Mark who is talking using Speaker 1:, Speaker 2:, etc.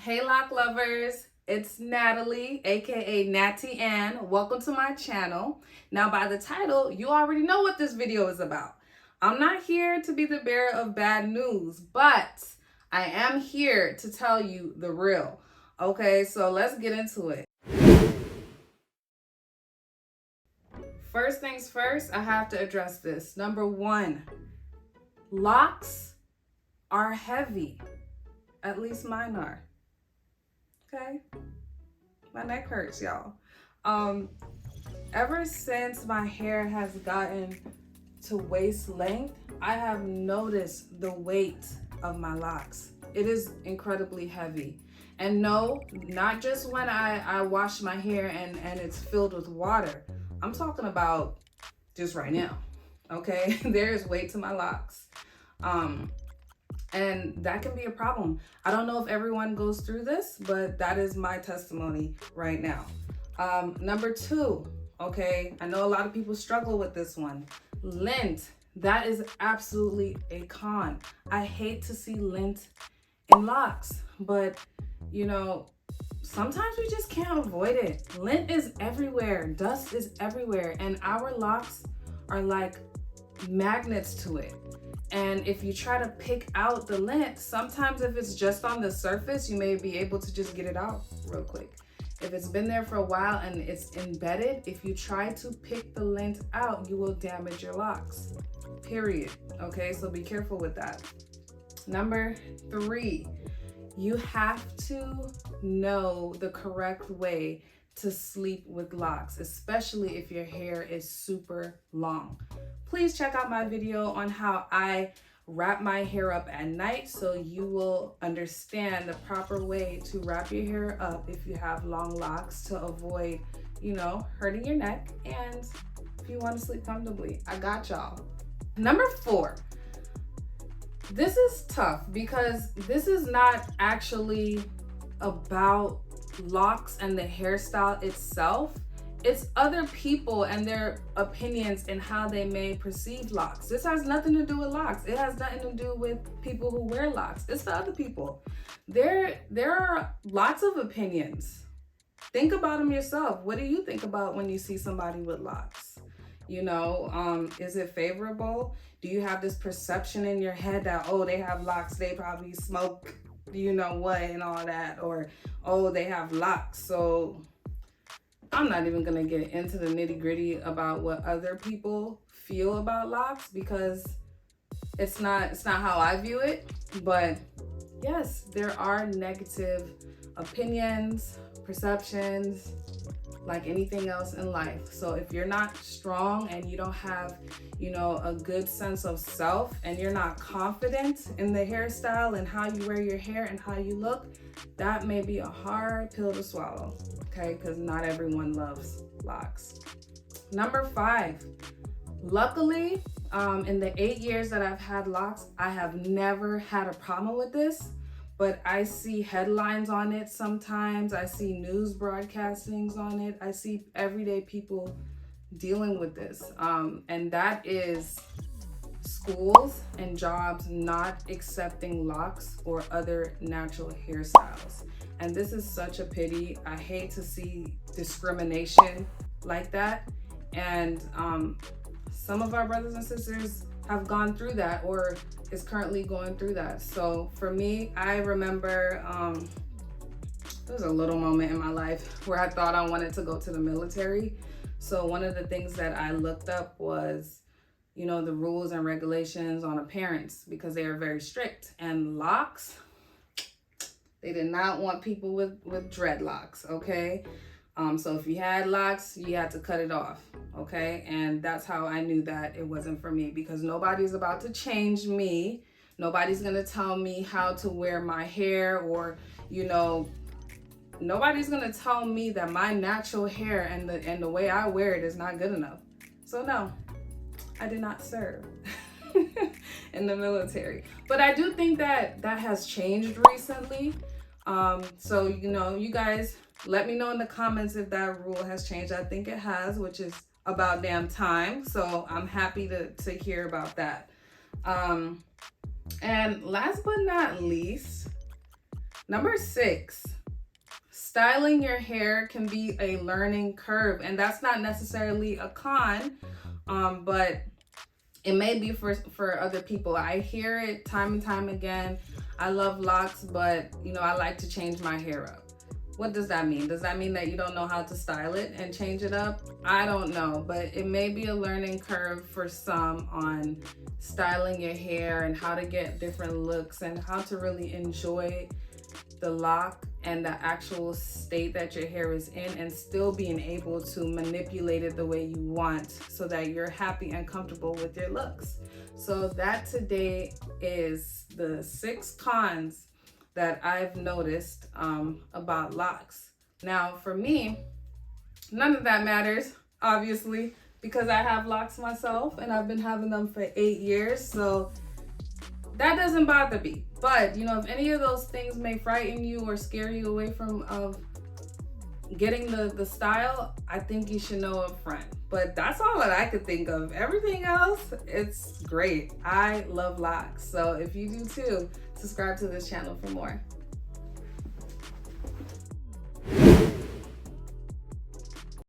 Speaker 1: Hey Loc Lovers, it's Natalie, aka Natty Ann. Welcome to my channel. Now by the title, you already know what this video is about. I'm not here to be the bearer of bad news, but I am here to tell you the real. Okay, so let's get into it. First things first, I have to address this. Number one, locks are heavy. At least mine are. Okay? My neck hurts, y'all. Ever since my hair has gotten to waist length, I have noticed the weight of my locks. It is incredibly heavy. And no, not just when I wash my hair and it's filled with water. I'm talking about just right now, okay? There is weight to my locks. And that can be a problem. I don't know if everyone goes through this, but that is my testimony right now. Number two, okay, I know a lot of people struggle with this one. Lint, that is absolutely a con. I hate to see lint in locks, but you know, sometimes we just can't avoid it. Lint is everywhere, dust is everywhere, and our locks are like magnets to it. And if you try to pick out the lint, sometimes if it's just on the surface, you may be able to just get it out real quick. If it's been there for a while and it's embedded, if you try to pick the lint out, you will damage your locks, period. Okay, so be careful with that. Number three, you have to know the correct way to sleep with locks, especially if your hair is super long. Please check out my video on how I wrap my hair up at night so you will understand the proper way to wrap your hair up if you have long locks to avoid, hurting your neck and if you want to sleep comfortably. I got y'all. Number four, this is tough because this is not actually about locks and the hairstyle itself. It's other people and their opinions and how they may perceive locks. This has nothing to do with locks. It has nothing to do with people who wear locks. It's the other people. There are lots of opinions. Think about them yourself. What do you think about when you see somebody with locks? Is it favorable? Do you have this perception in your head that, oh, they have locks, they probably smoke, you know what, and all that, or, oh, they have locks, so I'm not even gonna get into the nitty gritty about what other people feel about locks because it's not how I view it. But yes, there are negative opinions, perceptions, like anything else in life. So if you're not strong and you don't have, a good sense of self and you're not confident in the hairstyle and how you wear your hair and how you look, that may be a hard pill to swallow. Okay, because not everyone loves locks. Number five, luckily, in the 8 years that I've had locks, I have never had a problem with this, but I see headlines on it sometimes. I see news broadcastings on it. I see everyday people dealing with this. And that is schools and jobs not accepting locks or other natural hairstyles. And this is such a pity. I hate to see discrimination like that. And some of our brothers and sisters have gone through that or is currently going through that. So for me, I remember there was a little moment in my life where I thought I wanted to go to the military. So one of the things that I looked up was, the rules and regulations on appearance because they are very strict. And locks, they did not want people with dreadlocks, okay? So if you had locks, you had to cut it off, okay? And that's how I knew that it wasn't for me because nobody's about to change me. Nobody's gonna tell me how to wear my hair or, nobody's gonna tell me that my natural hair and the way I wear it is not good enough. So no, I did not serve in the military. But I do think that has changed recently. So, you guys let me know in the comments if that rule has changed. I think it has, which is about damn time. So I'm happy to hear about that. And last but not least, Number 6, styling your hair can be a learning curve, and that's not necessarily a con, but it may be for other people. I hear it time and time again. I love locks, but I like to change my hair up. What does that mean? Does that mean that you don't know how to style it and change it up? I don't know, but it may be a learning curve for some on styling your hair and how to get different looks and how to really enjoy the lock and the actual state that your hair is in, and still being able to manipulate it the way you want so that you're happy and comfortable with your looks. So that today is the 6 cons that I've noticed about locks. Now for me, none of that matters, obviously, because I have locks myself and I've been having them for 8 years. So that doesn't bother me. But if any of those things may frighten you or scare you away from getting the style, I think you should know up front. But that's all that I could think of. Everything else, it's great. I love locks. So if you do too, subscribe to this channel for more.